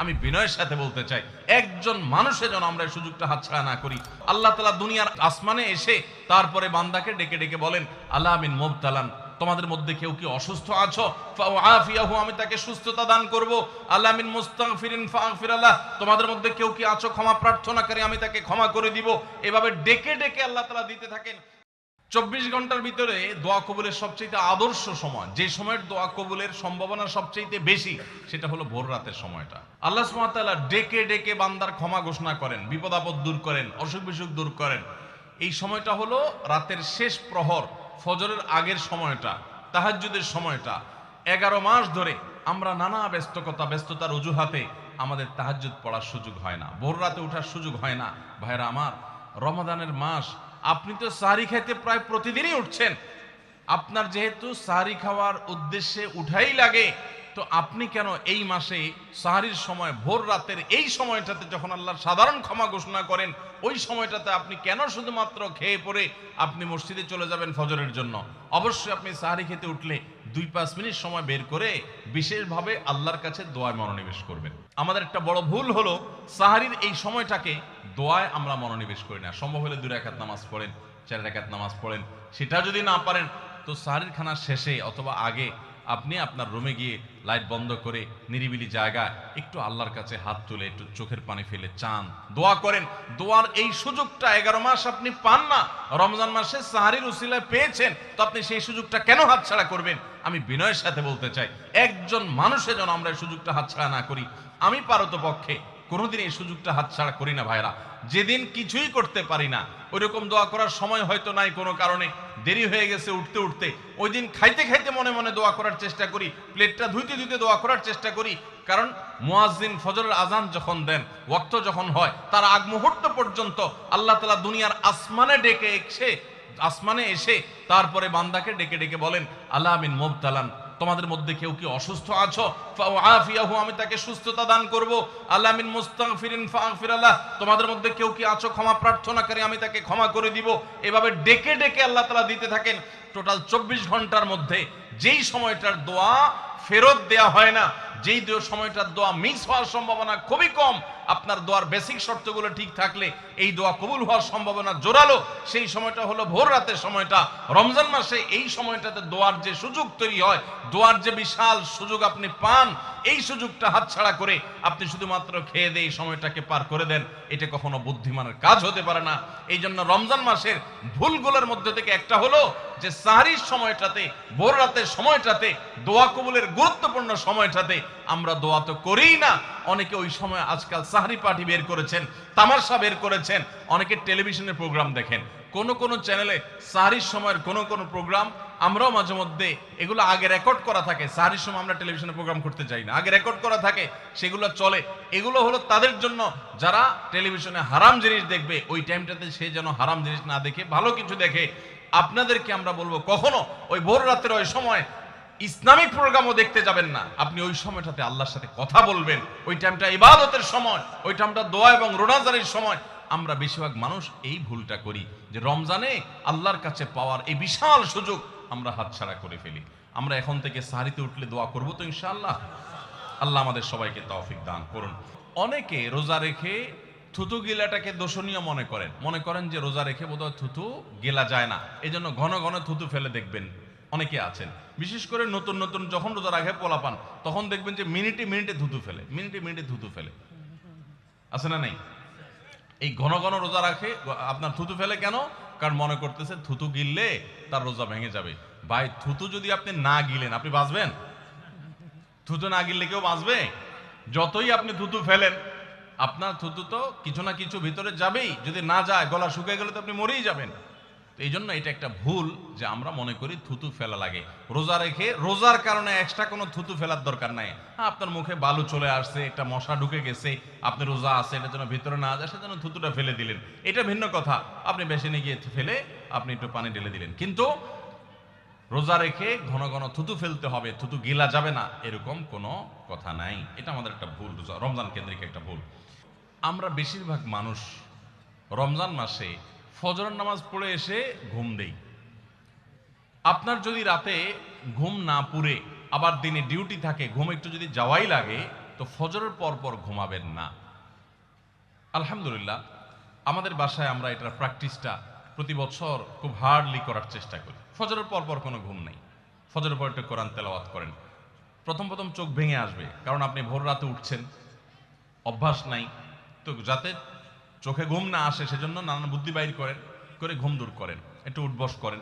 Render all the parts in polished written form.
আমি বিনয়ের সাথে বলতে চাই, একজন মানুষের যেন আমরা এই সুযোগটা হাতছাড়া না করি। আল্লাহ তাআলা দুনিয়ার আসমানে এসে তারপরে বান্দাকে ডেকে ডেকে বলেন, আলা মিন মুবতালান, তোমাদের মধ্যে কেউ কি অসুস্থ আছো, ফাআফিয়াহু, আমি তাকে সুস্থতা দান করব। আলা মিন মুস্তাগফিরিন ফাগফির লাহ, তোমাদের মধ্যে কেউ কি আছো ক্ষমা প্রার্থনাকারী, আমি তাকে ক্ষমা করে দিব। এভাবে ডেকে ডেকে আল্লাহ তাআলা দিতে থাকেন। 24 ঘন্টার ভিতরে দোয়া কবুলের সবচেয়ে আদর্শ সময়, যে সময়ের দোয়া কবুলের সম্ভাবনা সবচেয়ে বেশি, সেটা হলো ভোর রাতের সময়টা। আল্লাহ সুবহানাহু ওয়া তাআলা ডেকে ডেকে বান্দার ক্ষমা ঘোষণা করেন, বিপদ আপদ দূর করেন, অসুখ বিসুখ দূর করেন। এই সময়টা হলো রাতের শেষ প্রহর, ফজরের আগের সময়টা, তাহাজ্জুদের সময়টা। 11 মাস ধরে আমরা নানা ব্যস্ততার অজুহাতে আমাদের তাহাজ্জুদ পড়ার সুযোগ হয় না, ভোর রাতে ওঠার সুযোগ হয় না। ভাইরা আমার, রমাদানের মাস, আপনি তো সাহরি খাইতে প্রায় প্রতিদিনই উঠছেন। আপনার যেহেতু সাহরি খাওয়ার উদ্দেশ্যে উঠাই লাগে, তো আপনি কেন এই মাসে সাহরির সময় ভোর রাতের এই সময়টাতে যখন আল্লাহর সাধারণ ক্ষমা ঘোষণা করেন, ওই সময়টাতে আপনি কেন শুধুমাত্র খেয়ে পরে আপনি মসজিদে চলে যাবেন ফজরের জন্য? অবশ্যই আপনি সাহরি খেতে উঠলে 2-5 মিনিট সময় বের করে বিশেষভাবে আল্লাহর কাছে দোয়ায় মনোনিবেশ করবেন। আমাদের একটা বড় ভুল হলো সাহরির এই সময়টাকে দোয়ায় আমরা মনোনিবেশ করি না। সম্ভব হলে 2 রাকাত নামাজ পড়েন, 4 রাকাত নামাজ পড়েন। সেটা যদি না পারেন, তো সাহরির খানার শেষে অথবা আগে আপনি আপনার রুমে গিয়ে লাইট বন্ধ করে নিরিবিলি জায়গায় একটু আল্লাহর কাছে হাত তুলে একটু চোখের পানি ফেলে চান, দোয়া করেন। দোয়ার এই সুযোগটা 11 মাস আপনি পান না, রমজান মাসে সাহরির উসিলায় পেয়েছেন, তো আপনি সেই সুযোগটা কেন হাতছাড়া করবেন? আমি বিনয়ের সাথে বলতে চাই, একজন মানুষের যেন আমরা এই সুযোগটা হাতছাড়া না করি। আমি পারতপক্ষে কোনোদিন এই সুযোগটা হাতছাড়া করি না ভাইরা। যেদিন কিছুই করতে পারি না, ওইরকম দোয়া করার সময় হয়তো নাই, কোনো কারণে দেরি হয়ে গেছে উঠতে উঠতে, ওই দিন খাইতে খাইতে মনে মনে দোয়া করার চেষ্টা করি, প্লেটটা ধুইতে ধুইতে দোয়া করার চেষ্টা করি। কারণ মুয়াজ্জিন ফজরের আজান যখন দেন, ওয়াক্ত যখন হয়, তার আগ মুহূর্ত পর্যন্ত আল্লাহ তাআলা দুনিয়ার আসমানে এসে তারপরে বান্দাকে ডেকে ডেকে বলেন, আলা মিন মুবতালান, তোমাদের মধ্যে কেউ কি অসুস্থ আছো, ফাআফিয়াহু, আমি তাকে সুস্থতা দান করব। আলা মিন মুস্তাগফিরিন ফাগফির লাহ, তোমাদের মধ্যে কেউ কি আছো ক্ষমা প্রার্থনাকারী, আমি তাকে ক্ষমা করে দিব। এভাবে ডেকে ডেকে আল্লাহ তাআলা দিতে থাকেন। টোটাল 24 ঘন্টার মধ্যে যেই সময়টার দোয়া ফেরত দেয়া হয় না, যেই সময়টার দোয়া মিস হওয়ার সম্ভাবনা খুবই কম, আপনার দোয়ার বেসিক শর্তগুলো ঠিক থাকলে এই দোয়া কবুল হওয়ার সম্ভাবনা জোরালো, সেই সময়টা হলো ভোর রাতের সময়টা। রমজান মাসে এই সময়টাতে দোয়ার যে সুযোগ তৈরি হয়, দোয়ার যে বিশাল সুযোগ আপনি পান, এই সুযোগটা হাতছাড়া করে আপনি শুধুমাত্র খেয়ে দিয়ে এই সময়টাকে পার করে দেন, এটা কখনো বুদ্ধিমানের কাজ হতে পারে না। এই জন্য রমজান মাসের ভুলগুলোর মধ্যে থেকে একটা হলো যে সাহরির সময়টাতে, ভোর রাতের সময়টাতে, দোয়া কবুলের গুরুত্বপূর্ণ সময়টাতে আমরা দোয়া তো করিই না। অনেকে ওই সময় আজকাল সাহরি পার্টি বের করেছেন, তামাশা বের করেছেন, অনেকে টেলিভিশনের প্রোগ্রাম দেখেন। কোন চ্যানেলে সাহরির সময়ের কোন প্রোগ্রাম আমরাও মাঝে মধ্যে, এগুলো আগে রেকর্ড করা থাকে। সাহরির সময় আমরা টেলিভিশনে প্রোগ্রাম করতে যাই না, আগে রেকর্ড করা থাকে, সেগুলো চলে। এগুলো হলো তাদের জন্য যারা টেলিভিশনে হারাম জিনিস দেখবে, ওই টাইমটাতে সে যেন হারাম জিনিস না দেখে ভালো কিছু দেখে। আপনাদেরকে আমরা বলবো, কখনো ওই ভোর রাতের ওই সময় ইসলামিক প্রোগ্রামও দেখতে যাবেন না। আপনি ওই সময়টাতে আল্লাহর সাথে কথা বলবেন, ওই টাইমটা ইবাদতের সময়, ওই টাইমটা দোয়া এবং রোনাজারির সময়। আমরা বেশিরভাগ মানুষ এই ভুলটা করি যে রমজানে আল্লাহর কাছে পাওয়ার এই বিশাল সুযোগ আমরা হাতছাড়া করে ফেলি। আমরা এখন থেকে সাহরিতে উঠলে দোয়া করব তো ইনশাআল্লাহ। আল্লাহ আমাদের সবাইকে তৌফিক দান করুন। অনেকে রোজা রেখে থুতু গিলাটাকে দোষণীয় মনে করেন যে রোজা রেখে বোধহয় থুতু গেলা যায় না, এই জন্য ঘন ঘন থুতু ফেলে দেখবেন অনেকে আছেন। বিশেষ করে নতুন নতুন যখন রোজা রাখে পোলাপান, তখন দেখবেন যে মিনিটে মিনিটে থুতু ফেলে, আছে না নেই? এই ঘন ঘন রোজা রাখে, আপনার থুতু ফেলে কেন? কারণ মনে করতেছে থুতু গিললে তার রোজা ভেঙে যাবে। ভাই, থুতু যদি আপনি না গিলেন, আপনি বাঁচবেন? থুতু না গিললে কেউ বাঁচবে? যতই আপনি থুতু ফেলেন, আপনার থুতু তো কিছু না কিছু ভিতরে যাবেই। যদি না যায়, গলা শুকিয়ে গেলে তো আপনি মরেই যাবেন। তো এই জন্য এটা একটা ভুল যে আমরা মনে করি থুতু ফেলা লাগে। রোজা রেখে রোজার কারণে এক্সট্রা কোনো থুতু ফেলার দরকার নাই। আপনার মুখে বালু চলে আসছে, একটা মশা ঢুকে গেছে, আপনি রোজা আছে, এটা যেন ভিতরে না যায়, সেজন্য থুতুটা ফেলে দিলেন, এটা ভিন্ন কথা। আপনি বেসিনে গিয়ে ফেলে আপনি একটু পানি ঢেলে দিলেন। কিন্তু রোজা রেখে ঘন ঘন থুতু ফেলতে হবে, থুতু গিলা যাবে না, এরকম কোনো কথা নাই। এটা আমাদের একটা ভুল, রমজান কেন্দ্রিক একটা ভুল। আমরা বেশিরভাগ মানুষ রমজান মাসে ফজরের নামাজ পড়ে এসে ঘুম দেই। আপনার যদি রাতে ঘুম না পুরে আবার দিনে ডিউটি থাকে, ঘুম একটু যদি যাওয়াই লাগে, তো ফজরের পর পর ঘুমাবেন না। আলহামদুলিল্লাহ আমাদের বাসায় আমরা এটার প্র্যাকটিসটা প্রতি বছর খুব হার্ডলি করার চেষ্টা করি। ফজরের পর পর কোনো ঘুম নেই, ফজরের পর একটু কোরআন তেলাওয়াত করেন। প্রথম প্রথম চোখ ভেঙে আসবে, কারণ আপনি ভোর রাতে উঠছেন, অভ্যাস নাই। তো যাতে চোখে ঘুম না আসে সেজন্য নানান বুদ্ধি বাইর করেন, করে ঘুম দূর করেন, একটু উঠবস করেন।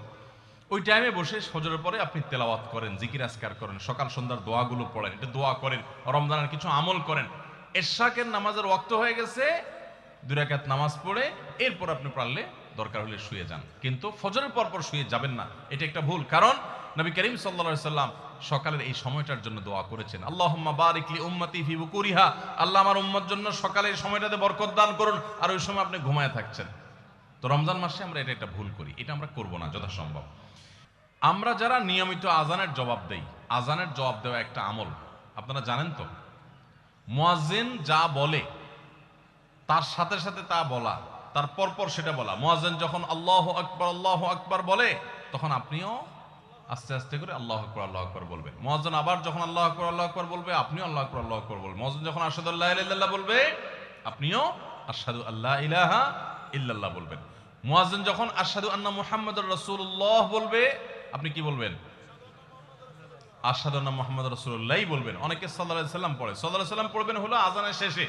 ওই টাইমে বসে ফজরের পরে আপনি তেলাওয়াত করেন, জিকির আজকার করেন, সকাল সন্ধ্যার দোয়াগুলো পড়েন, একটু দোয়া করেন, রমজানের কিছু আমল করেন। এশাকের নামাজের ওয়াক্ত হয়ে গেছে, 2 রাকাত নামাজ পড়ে এরপর আপনি পারলে দরকার হলে শুয়ে যান, কিন্তু ফজরের পর পর শুয়ে যাবেন না। এটা একটা ভুল, কারণ নবী করিম সাল্লাল্লাহু আলাইহি সাল্লাম সকালের এই সময়টার জন্য দোয়া করেছেন, আল্লাহুম্মা বারিক লি উম্মতি ফি বুকুরিহা, আল্লাহ আমার উম্মত জন্য সকালের সময়টাতে বরকত দান করুন। আর ওই সময় আপনি ঘুমায় থাকছেন। তো রমজান মাসে আমরা এটা একটা ভুল করি, এটা আমরা করব না যথাসম্ভব। আমরা যারা নিয়মিত আজানের জবাব দেই, আজানের জবাব দেওয়া একটা আমল, আপনারা জানেন তো, মুয়াজ্জিন যা বলে তার সাথে সাথে তা বলা, তার পরপর সেটা বলা। মুয়াজ্জিন যখন আল্লাহু আকবার বলে, তখন আপনিও আস্তে আস্তে করে আল্লাহু আকবার বলবেন। মুয়াজ্জিন আবার যখন আল্লাহু আকবার বলবে, আপনিও আল্লাহু আকবার বলবেন। মুয়াজ্জিন যখন আশহাদু আল্লা ইলাহা ইল্লাল্লাহ বলবে, আপনিও আশহাদু আল্লা ইলাহা ইল্লাল্লাহ বলবেন। মুয়াজ্জিন যখন আশহাদু আন্না মুহাম্মাদুর রাসূলুল্লাহ বলবে, আপনি কি বলবেন? আশহাদু আন্না মুহাম্মাদুর রাসূলুল্লাহই বলবেন। অনেকে সাল্লাল্লাহু আলাইহি সাল্লাম পড়ে, সাল্লাল্লাহু আলাইহি সাল্লাম পড়বেন হলো আজানের শেষে,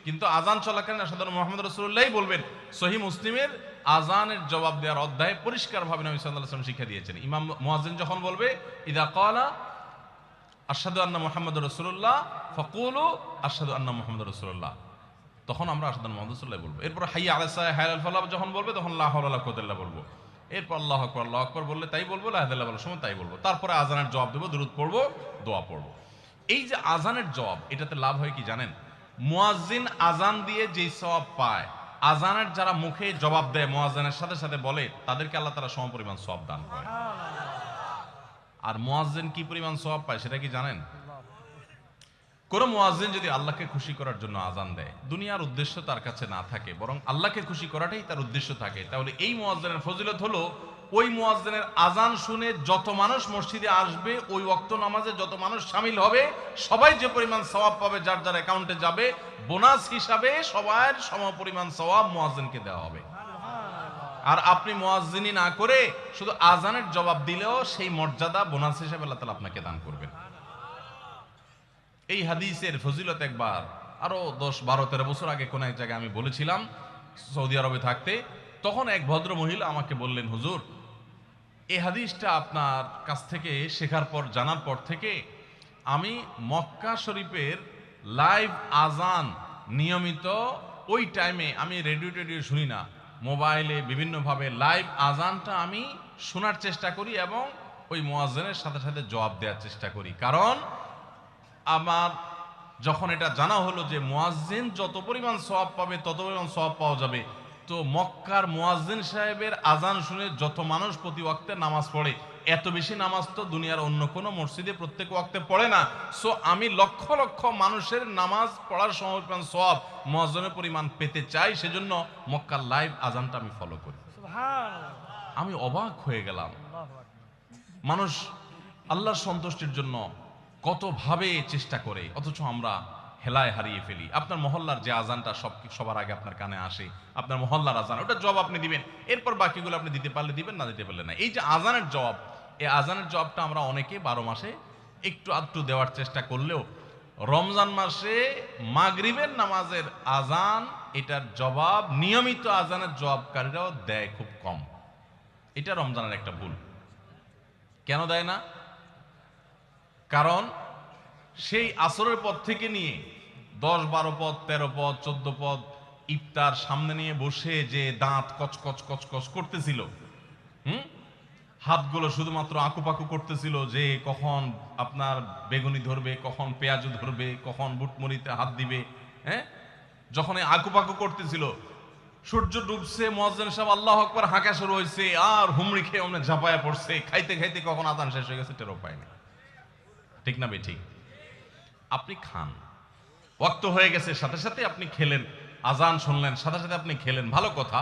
কিন্তু আজান চলাকালীন আশহাদু আন্না মুহাম্মাদুর রাসূলুল্লাহই বলবেন। সহিহ মুসলিমের আজানের জবাব দেওয়ার অধ্যায়ে পরিষ্কারভাবে নবী সাল্লাল্লাহু আলাইহি ওয়াসাল্লাম শিক্ষা দিয়েছেন। ইমাম মুয়াজ্জিন যখন বলবে ইযা ক্বালা আশহাদু আন্না মুহাম্মাদুর রাসূলুল্লাহ ফাকুলু আশহাদু আন্না মুহাম্মাদুর রাসূলুল্লাহ, তখন আমরা আশহাদু আন্না মুহাম্মাদুর রাসূলুল্লাহ বলবো। এরপর হাইয়া আলাস সালাহ হাইয়া আল ফালাহ যখন বলবে, তখন লা হাওলা ওয়ালা কুওয়াতা ইল্লা বলবো। এরপর আল্লাহু আকবার বললে তাই বলবো, লা ইলাহা ইল্লাল্লাহ সময় তাই বলবো। তারপরে আজানের জবাব দেবো, দুরূদ পড়বো, দোয়া পড়বো। এই যে আজানের জবাব, এটাতে লাভ হয় কি জানেন? মুয়াজ্জিন আজান দিয়ে যেই সওয়াব পায়, আজানের যারা মুখে জবাব দেয়, মুয়াজ্জিনের সাথে সাথে বলে, তাদেরকে আল্লাহ তাআলা সমপরিমাণ সওয়াব দান করে। আর মুয়াজ্জিন কি পরিমাণ সওয়াব পায় সেটা কি জানেন? কোন মুয়াজ্জিন যদি আল্লাহকে খুশি করার জন্য আজান দেয়, দুনিয়ার উদ্দেশ্য তার কাছে না থাকে, বরং আল্লাহকে খুশি করাটাই তার উদ্দেশ্য থাকে, তাহলে এই মুয়াজ্জিনের ফজিলত হলো, ওই মুয়াজ্জিনের আজান শুনে যত মানুষ মসজিদে আসবে, ওই ওয়াক্ত নামাজে যত মানুষ শামিল হবে, সবাই যে পরিমাণ সওয়াব পাবে, যার যার অ্যাকাউন্টে যাবে, বোনাস হিসাবে সবার সমপরিমাণ সওয়াব মুয়াজ্জিনকে দেওয়া হবে। আর আপনি মুয়াজ্জিনি না করে শুধু আজানের জবাব দিলেও সেই মর্যাদা বোনাস হিসেবে আল্লাহ তাআলা আপনাকে দান করবেন। এই হাদিসের ফজিলত একবার আরো 10-12-13 বছর আগে কোন এক জায়গায় আমি বলেছিলাম, সৌদি আরবে থাকতে। তখন এক ভদ্র মহিলা আমাকে বললেন, হুজুর, এই হাদিসটা আপনার কাছ থেকে শেখার পর, জানার পর থেকে আমি মক্কা শরীফের লাইভ আজান নিয়মিত ওই টাইমে, আমি রেডিও শুনি না, মোবাইলে বিভিন্নভাবে লাইভ আজানটা আমি শোনার চেষ্টা করি এবং ওই মুয়াজ্জিনের সাথে সাথে জবাব দেওয়ার চেষ্টা করি। কারণ আমার যখন এটা জানা হলো যে মুয়াজ্জিন যত পরিমাণ সওয়াব পাবে তত পরিমাণ সওয়াব পাওয়া যাবে, তো মক্কার মুয়াজ্জিন সাহেবের আজান শুনে যত মানুষ প্রতি ওয়াক্তে নামাজ পড়ে, এত বেশি নামাজ তো দুনিয়ার অন্য কোনো মসজিদে প্রত্যেক ওয়াক্তে পড়ে না। সো আমি লক্ষ লক্ষ মানুষের নামাজ পড়ার সমপরিমাণ সওয়াব, মুয়াজ্জিনের পরিমাণ পেতে চাই, সেজন্য মক্কার লাইভ আজানটা আমি ফলো করি। আমি অবাক হয়ে গেলাম, মানুষ আল্লাহর সন্তুষ্টির জন্য কত ভাবে চেষ্টা করে, অথচ আমরা হেলায় হারিয়ে ফেলি। আপনার মহল্লার যে আজানটা সবার আগে আপনার কানে আসে, আপনার মহল্লার আজান, ওটা জবাব আপনি দিবেন, এরপর বাকিগুলো আপনি দিতে পারলে দিবেন, না দিতে পারলে না। এই যে আজানের জবাব, এই আজানের জবাবটা আমরা অনেকে 12 মাসে একটু আধটু দেওয়ার চেষ্টা করলেও, রমজান মাসে মাগরিবের নামাজের আজান, এটার জবাব নিয়মিত আজানের জবাবকারীরাও দেয় খুব কম। এটা রমজানের একটা ভুল। কেন দেয় না? কারণ সেই আসরের পর থেকে নিয়ে 10-12 পদ, 13 পদ, 14 পদ ইফতার সামনে নিয়ে বসে যে দাঁত কচকচ কচকচ করতেছিল, হাতগুলো শুধুমাত্র আকুপাকু করতেছিল যে কখন আপনার বেগুনি ধরবে, কখন পেঁয়াজু ধরবে, কখন বুটমরিতে হাত দিবে। যখন আকুপাকু করতেছিল, সূর্য ডুবছে, মুয়াজ্জিন সাহেব আল্লাহু আকবার হাঁকা শুরু হয়েছে, আর হুমড়ি খেয়ে অমনে ঝাঁপায়া পড়ছে, খাইতে খাইতে কখন আজান শেষ হয়ে গেছে টেরও পায়নি। ঠিক না ঠিক? আপনি খান, ওয়াক্ত হয়ে গেছে, সাথে সাথে আপনি খেলেন, আজান শুনলেন, সাথে সাথে আপনি খেলেন, ভালো কথা।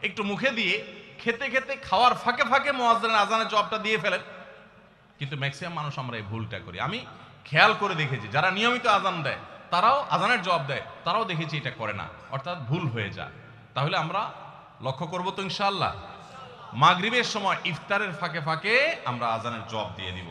একটু মুখে দিয়ে খেতে খেতে, খাওয়ার ফাঁকে ফাঁকে মুয়াজ্জিনের আজানের জবাবটা দিয়ে ফেলেন। কিন্তু ম্যাক্সিমাম মানুষ আমরা এই ভুলটা করি। আমি খেয়াল করে দেখেছি, যারা নিয়মিত আজান দেয় তারাও আজানের জবাব দেয়, তারাও দেখেছি এটা করে না, অর্থাৎ ভুল হয়ে যায়। তাহলে আমরা লক্ষ্য করব তো ইনশাআল্লাহ, মাগরিবের সময় ইফতারের ফাঁকে ফাঁকে আমরা আজানের জবাব দিয়ে দিব।